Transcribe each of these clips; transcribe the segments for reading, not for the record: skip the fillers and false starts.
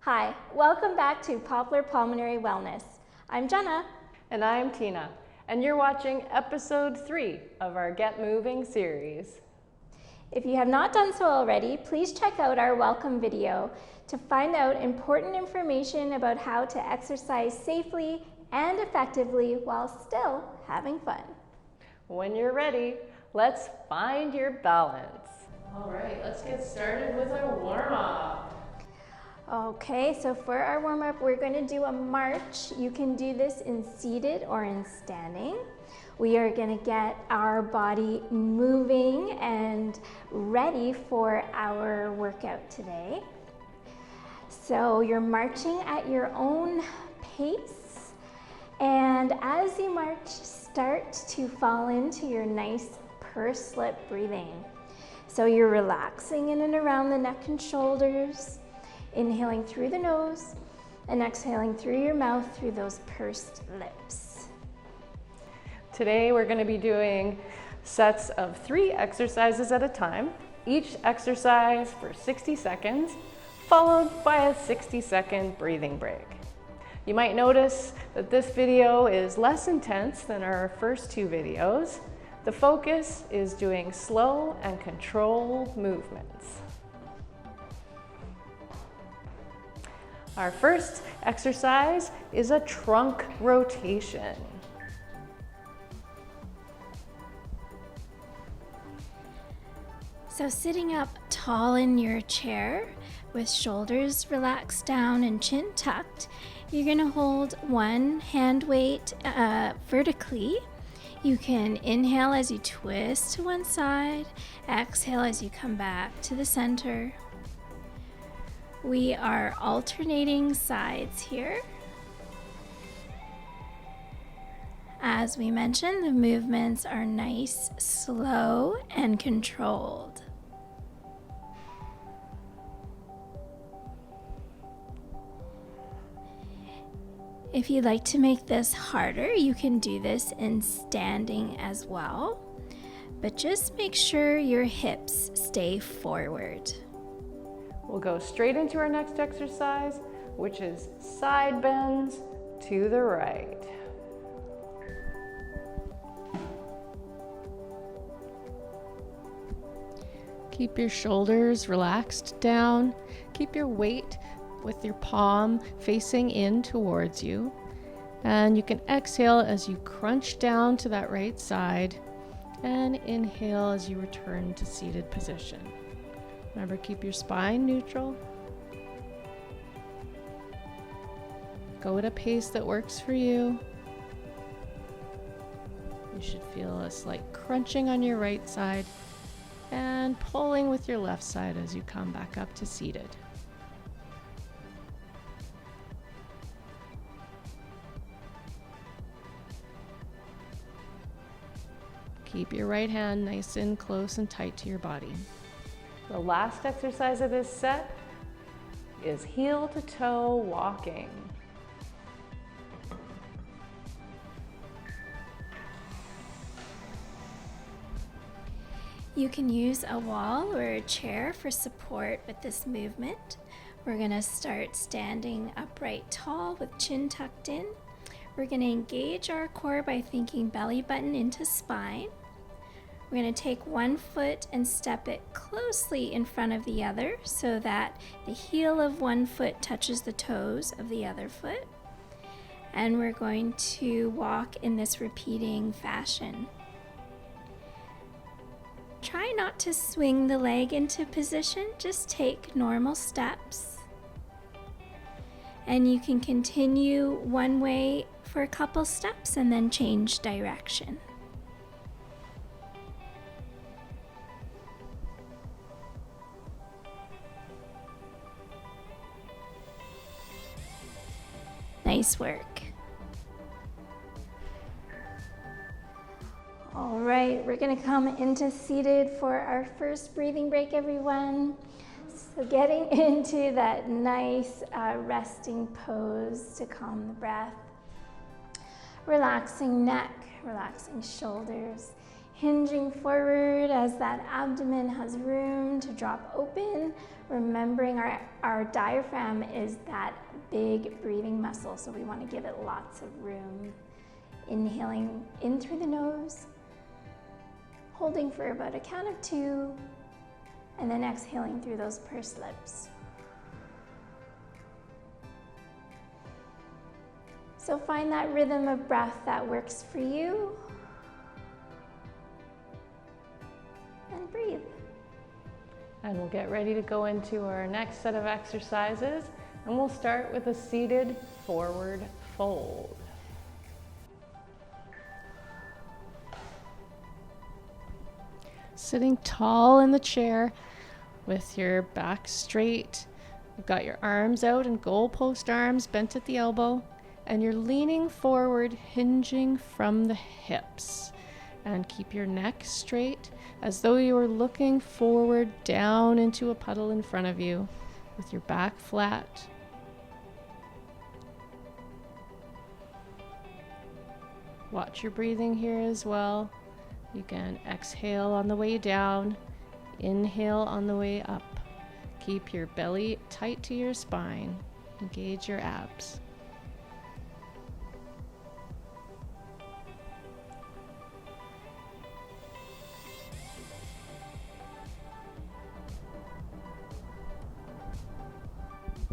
Hi, welcome back to Poplar Pulmonary Wellness. I'm Jenna. And I'm Tina, and you're watching episode 3 of our Get Moving series. If you have not done so already, please check out our welcome video to find out important information about how to exercise safely and effectively while still having fun. When you're ready, let's find your balance. All right, let's get started with our warm-up. Okay, so for our warm-up, we're going to do a march. You can do this in seated or in standing. We are going to get our body moving and ready for our workout today. So you're marching at your own pace, and as you march, start to fall into your nice pursed lip breathing. So you're relaxing in and around the neck and shoulders, inhaling through the nose and exhaling through your mouth through those pursed lips. Today we're going to be doing sets of 3 exercises at a time, each exercise for 60 seconds, followed by a 60-second breathing break. You might notice that this video is less intense than our first 2 videos. The focus is doing slow and controlled movements. Our first exercise is a trunk rotation. So sitting up tall in your chair with shoulders relaxed down and chin tucked, you're going to hold one hand weight vertically. You can inhale as you twist to one side, exhale as you come back to the center. We are alternating sides here. As we mentioned, the movements are nice, slow, and controlled. If you'd like to make this harder, you can do this in standing as well, but just make sure your hips stay forward. We'll go straight into our next exercise, which is side bends to the right. Keep your shoulders relaxed down. Keep your weight with your palm facing in towards you. And you can exhale as you crunch down to that right side and inhale as you return to seated position. Remember, keep your spine neutral. Go at a pace that works for you. You should feel a slight crunching on your right side and pulling with your left side as you come back up to seated. Keep your right hand nice and close and tight to your body. The last exercise of this set is heel to toe walking. You can use a wall or a chair for support with this movement. We're going to start standing upright tall with chin tucked in. We're going to engage our core by thinking belly button into spine. We're going to take one foot and step it closely in front of the other so that the heel of one foot touches the toes of the other foot. And we're going to walk in this repeating fashion. Try not to swing the leg into position, just take normal steps. And you can continue one way for a couple steps and then change direction. Nice work. All right, we're gonna come into seated for our first breathing break, everyone. So getting into that nice resting pose to calm the breath. Relaxing neck, relaxing shoulders, hinging forward as that abdomen has room to drop open, remembering our diaphragm is that big breathing muscle, so we want to give it lots of room. Inhaling in through the nose, holding for about a count of 2, and then exhaling through those pursed lips. So find that rhythm of breath that works for you. And breathe. And we'll get ready to go into our next set of exercises, and we'll start with a seated forward fold. Sitting tall in the chair with your back straight. You've got your arms out and goalpost arms bent at the elbow, and you're leaning forward, hinging from the hips. And keep your neck straight as though you were looking forward down into a puddle in front of you with your back flat. Watch your breathing here as well. You can exhale on the way down, inhale on the way up. Keep your belly tight to your spine. Engage your abs.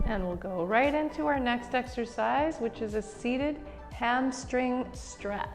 And we'll go right into our next exercise, which is a seated hamstring stretch.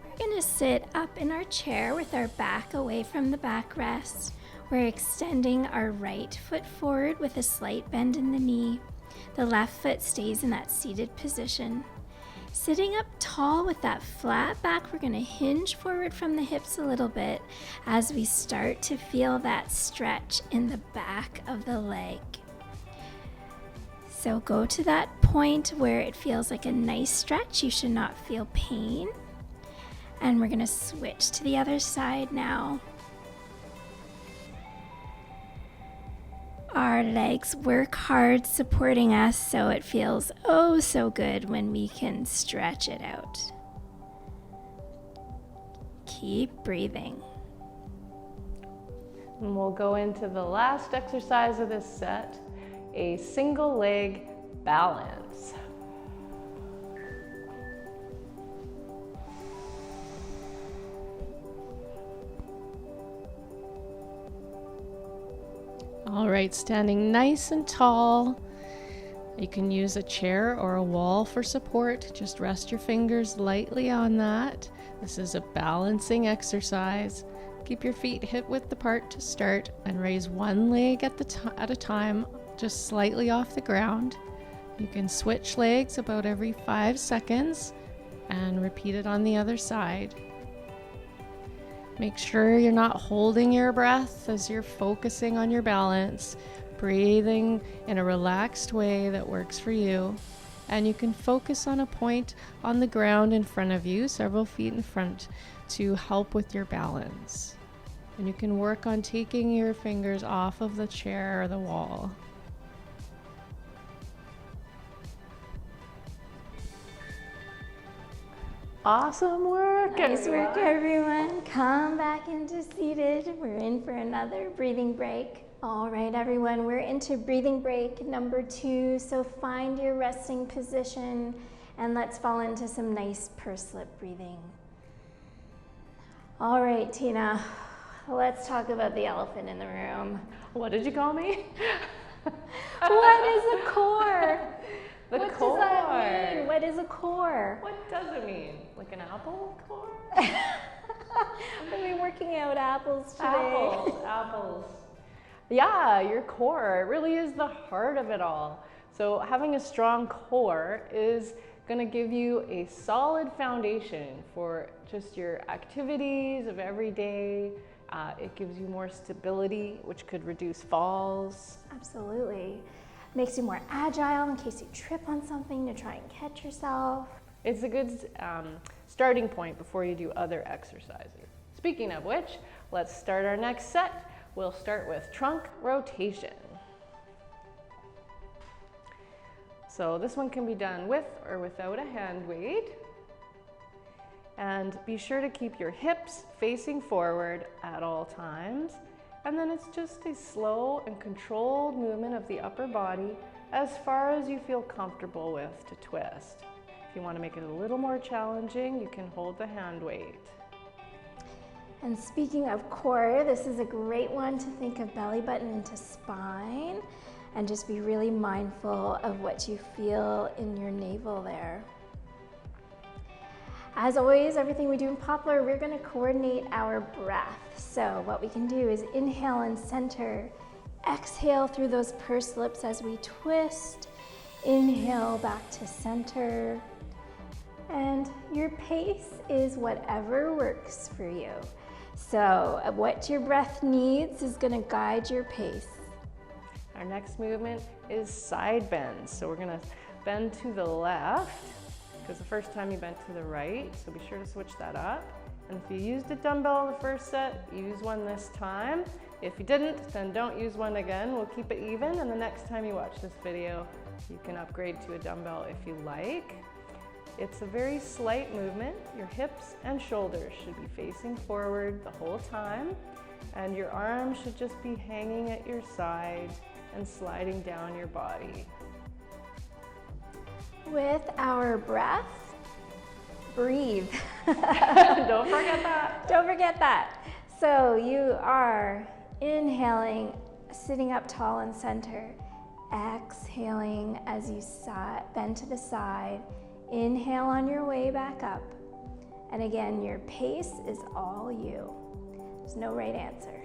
We're going to sit up in our chair with our back away from the backrest. We're extending our right foot forward with a slight bend in the knee. The left foot stays in that seated position. Sitting up tall with that flat back, we're going to hinge forward from the hips a little bit as we start to feel that stretch in the back of the leg. So go to that point where it feels like a nice stretch. You should not feel pain. And we're going to switch to the other side now. Our legs work hard supporting us, so it feels oh so good when we can stretch it out. Keep breathing. And we'll go into the last exercise of this set, a single leg balance. All right, standing nice and tall. You can use a chair or a wall for support. Just rest your fingers lightly on that. This is a balancing exercise. Keep your feet hip width apart to start and raise one leg at a time, just slightly off the ground. You can switch legs about every 5 seconds and repeat it on the other side. Make sure you're not holding your breath as you're focusing on your balance, breathing in a relaxed way that works for you. And you can focus on a point on the ground in front of you, several feet in front, to help with your balance. And you can work on taking your fingers off of the chair or the wall. Awesome work. Nice work, everyone. Come back into seated. We're in for another breathing break. All right, everyone, we're into breathing break number 2. So find your resting position and let's fall into some nice pursed lip breathing. All right, Tina, let's talk about the elephant in the room. What did you call me? What is a core? What core? Does that mean? What is a core? What does it mean? Like an apple core? We've been working out apples today. Apples. Yeah, your core really is the heart of it all. So having a strong core is going to give you a solid foundation for just your activities of every day. It gives you more stability, which could reduce falls. Absolutely. Makes you more agile in case you trip on something to try and catch yourself. It's a good starting point before you do other exercises. Speaking of which, let's start our next set. We'll start with trunk rotation. So this one can be done with or without a hand weight. And be sure to keep your hips facing forward at all times. And then it's just a slow and controlled movement of the upper body as far as you feel comfortable with to twist. If you want to make it a little more challenging, you can hold the hand weight. And speaking of core, this is a great one to think of belly button into spine and just be really mindful of what you feel in your navel there. As always, everything we do in Poplar, we're going to coordinate our breath. So what we can do is inhale and center, exhale through those pursed lips as we twist, inhale back to center, and your pace is whatever works for you. So what your breath needs is going to guide your pace. Our next movement is side bends. So we're going to bend to the left, because the first time you bent to the right, so be sure to switch that up. And if you used a dumbbell the first set, use one this time. If you didn't, then don't use one again. We'll keep it even, and the next time you watch this video, you can upgrade to a dumbbell if you like. It's a very slight movement. Your hips and shoulders should be facing forward the whole time, and your arms should just be hanging at your side and sliding down your body. With our breath, breathe. Don't forget that. Don't forget that. So you are inhaling, sitting up tall and center, exhaling as you bend to the side, inhale on your way back up. And again, your pace is all you. There's no right answer.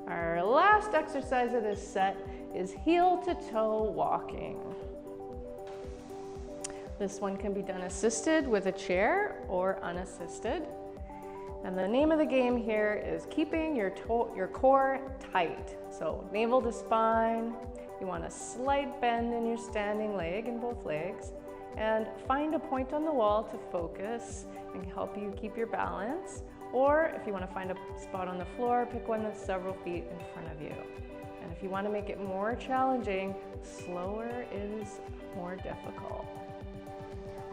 Our last exercise of this set is heel to toe walking. This one can be done assisted with a chair or unassisted. And the name of the game here is keeping your core tight. So navel to spine, you want a slight bend in your standing leg in both legs, and find a point on the wall to focus and help you keep your balance. Or if you want to find a spot on the floor, pick one that's several feet in front of you. And if you want to make it more challenging, slower is more difficult.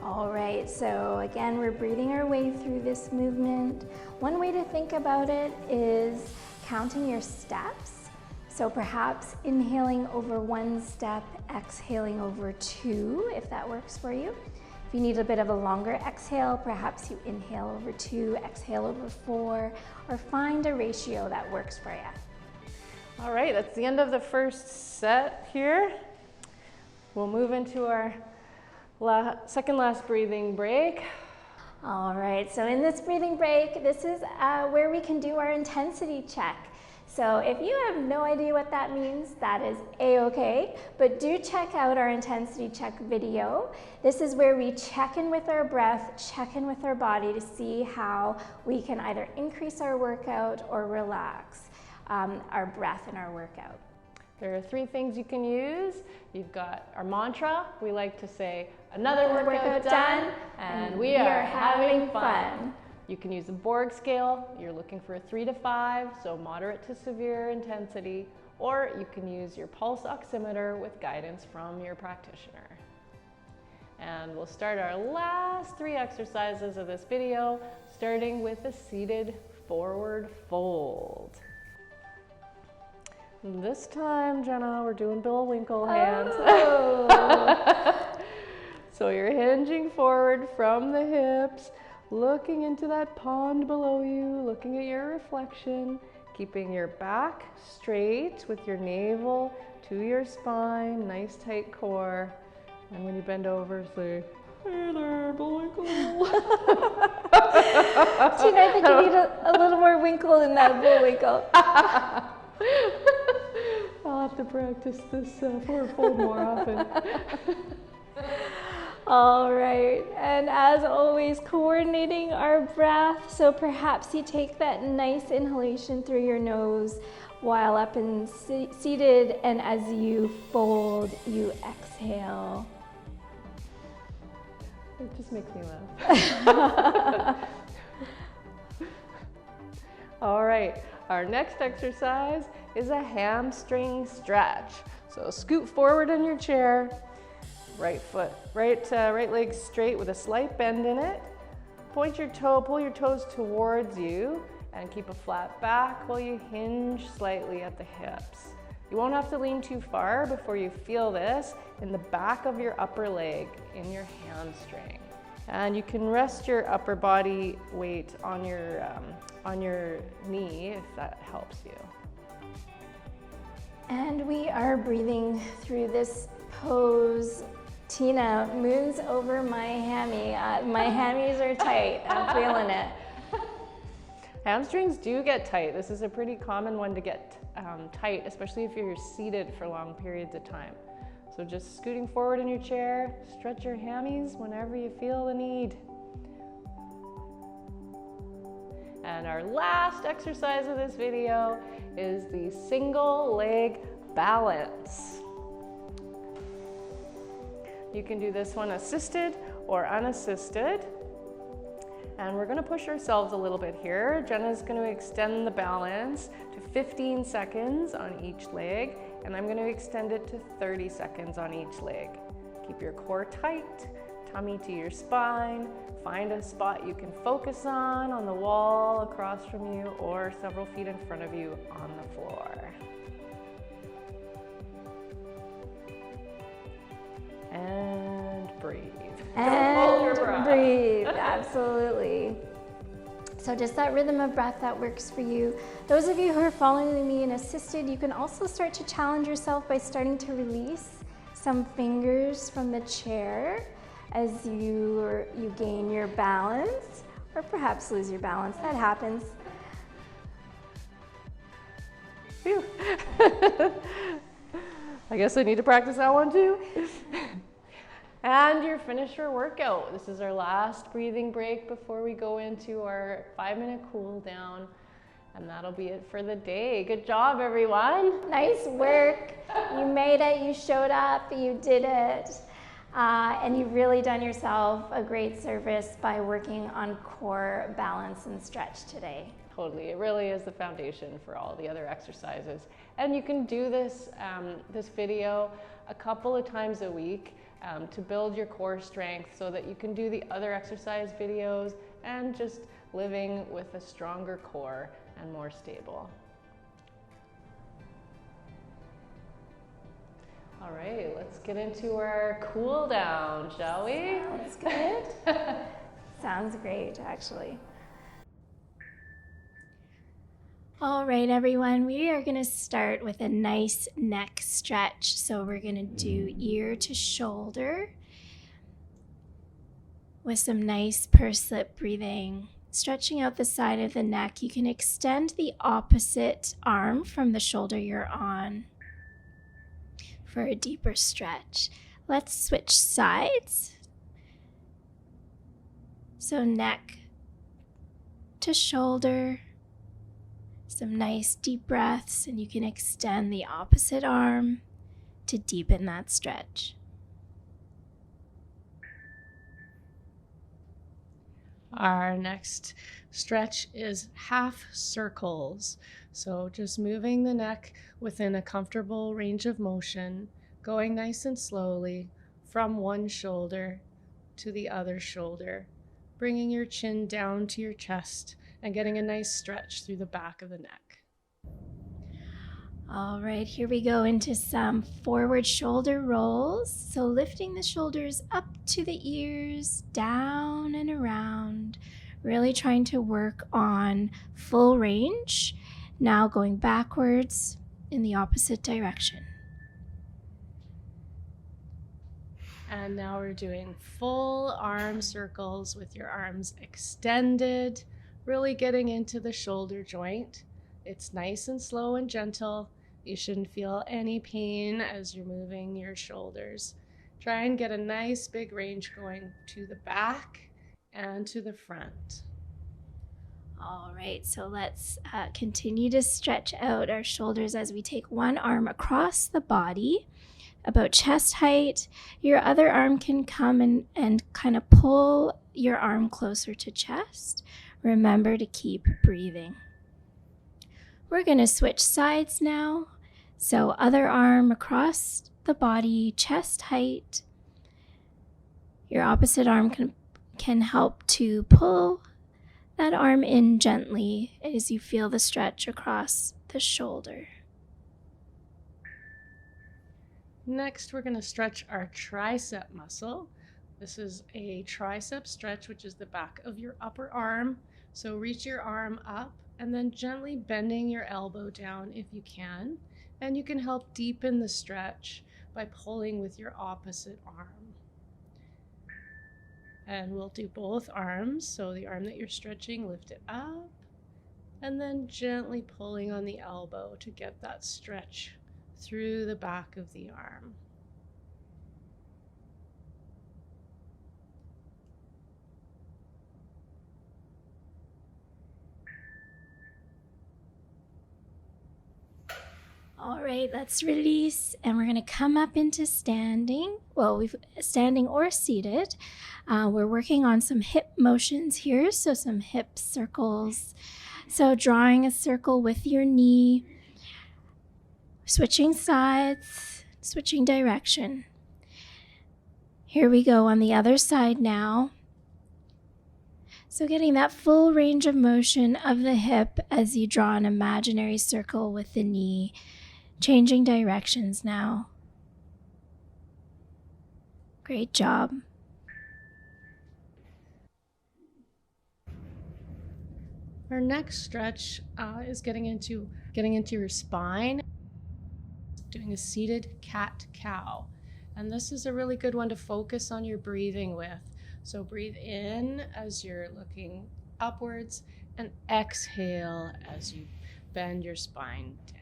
All right, so again, we're breathing our way through this movement. One way to think about it is counting your steps. So perhaps inhaling over one step, exhaling over two, if that works for you. If you need a bit of a longer exhale, perhaps you inhale over two, exhale over four, or find a ratio that works for you. All right, that's the end of the first set here. We'll move into our second last breathing break. All right, so in this breathing break, this is where we can do our intensity check. So if you have no idea what that means, that is a-okay, but do check out our intensity check video. This is where we check in with our breath, check in with our body to see how we can either increase our workout or relax our breath in our workout. There are 3 things you can use. You've got our mantra. We like to say, another workout done, and we are having fun. You can use a Borg scale. You're looking for a 3 to 5, so moderate to severe intensity, or you can use your pulse oximeter with guidance from your practitioner. And we'll start our last 3 exercises of this video, starting with a seated forward fold. This time, Jenna, we're doing Bill Winkle hands. Oh. So you're hinging forward from the hips, looking into that pond below you, looking at your reflection, keeping your back straight with your navel to your spine, nice tight core. And when you bend over, say, hey there, Bill Winkle. Tina, I think you need a little more winkle in that Bill Winkle. I'll have to practice this forward fold more often. All right, and as always, coordinating our breath. So perhaps you take that nice inhalation through your nose while up and seated, and as you fold, you exhale. It just makes me laugh. All right, our next exercise is a hamstring stretch. So scoot forward in your chair, Right foot, right leg straight with a slight bend in it. Pull your toes towards you and keep a flat back while you hinge slightly at the hips. You won't have to lean too far before you feel this in the back of your upper leg, in your hamstring. And you can rest your upper body weight on your knee if that helps you. And we are breathing through this pose. Tina moves over my hammy. My hammies are tight. I'm feeling it. Hamstrings do get tight. This is a pretty common one to get tight, especially if you're seated for long periods of time. So just scooting forward in your chair, stretch your hammies whenever you feel the need. And our last exercise of this video is the single leg balance. You can do this one assisted or unassisted. And we're gonna push ourselves a little bit here. Jenna's gonna extend the balance to 15 seconds on each leg, and I'm gonna extend it to 30 seconds on each leg. Keep your core tight, tummy to your spine. Find a spot you can focus on the wall across from you or several feet in front of you on the floor. And breathe. And breathe, absolutely. So just that rhythm of breath that works for you. Those of you who are following me in assisted, you can also start to challenge yourself by starting to release some fingers from the chair as you gain your balance, or perhaps lose your balance. That happens. Phew. I guess I need to practice that one too. And you're finished your workout. This is our last breathing break before we go into our 5-minute cool down. And that'll be it for the day. Good job, everyone. Nice work. You made it, you showed up, you did it. And you've really done yourself a great service by working on core balance and stretch today. Totally, it really is the foundation for all the other exercises. And you can do this, this video a couple of times a week to build your core strength so that you can do the other exercise videos and just living with a stronger core and more stable. All right, let's get into our cool down, shall we? Sounds good. Sounds great, actually. All right, everyone, we are going to start with a nice neck stretch. So we're going to do ear to shoulder with some nice pursed lip breathing. Stretching out the side of the neck, you can extend the opposite arm from the shoulder you're on for a deeper stretch. Let's switch sides. So neck to shoulder. Some nice deep breaths, and you can extend the opposite arm to deepen that stretch. Our next stretch is half circles. So just moving the neck within a comfortable range of motion, going nice and slowly from one shoulder to the other shoulder, bringing your chin down to your chest and getting a nice stretch through the back of the neck. All right, here we go into some forward shoulder rolls. So lifting the shoulders up to the ears, down and around, really trying to work on full range. Now going backwards in the opposite direction. And now we're doing full arm circles with your arms extended, really getting into the shoulder joint. It's nice and slow and gentle. You shouldn't feel any pain as you're moving your shoulders. Try and get a nice big range going to the back and to the front. All right, so let's continue to stretch out our shoulders as we take one arm across the body, about chest height. Your other arm can come and kind of pull your arm closer to chest. Remember to keep breathing. We're going to switch sides now. So other arm across the body, chest height. Your opposite arm can help to pull that arm in gently as you feel the stretch across the shoulder. Next, we're going to stretch our tricep muscle. This is a tricep stretch, which is the back of your upper arm. So reach your arm up and then gently bending your elbow down if you can. And you can help deepen the stretch by pulling with your opposite arm. And we'll do both arms. So the arm that you're stretching, lift it up, and then gently pulling on the elbow to get that stretch through the back of the arm. All right, let's release, and we're going to come up into standing. Well, we've standing or seated. We're working on some hip motions here, so some hip circles. So drawing a circle with your knee, switching sides, switching direction. Here we go on the other side now. So getting that full range of motion of the hip as you draw an imaginary circle with the knee. Changing directions now. Great job. Our next stretch is getting into your spine, doing a seated cat-cow. And this is a really good one to focus on your breathing with. So breathe in as you're looking upwards and exhale as you bend your spine down.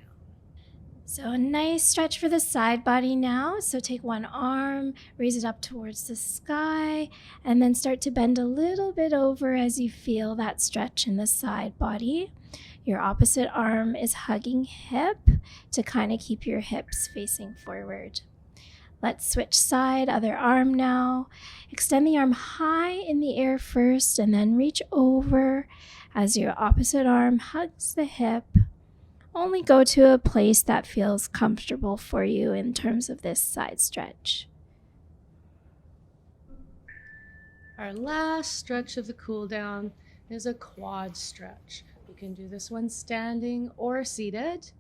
So a nice stretch for the side body now. So take one arm, raise it up towards the sky, and then start to bend a little bit over as you feel that stretch in the side body. Your opposite arm is hugging hip to kind of keep your hips facing forward. Let's switch side, other arm now. Extend the arm high in the air first, and then reach over as your opposite arm hugs the hip. Only go to a place that feels comfortable for you in terms of this side stretch. Our last stretch of the cool down is a quad stretch. You can do this one standing or seated,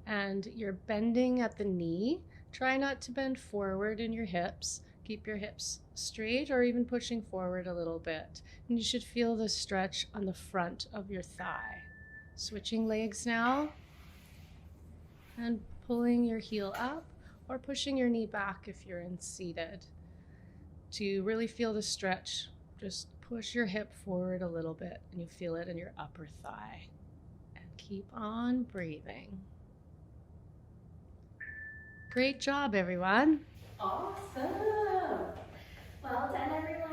and you're bending at the knee. Try not to bend forward in your hips. Keep your hips straight or even pushing forward a little bit. And you should feel the stretch on the front of your thigh. Switching legs now, and pulling your heel up or pushing your knee back if you're in seated. To really feel the stretch, just push your hip forward a little bit and you feel it in your upper thigh. And keep on breathing. Great job, everyone. Awesome. Well done, everyone.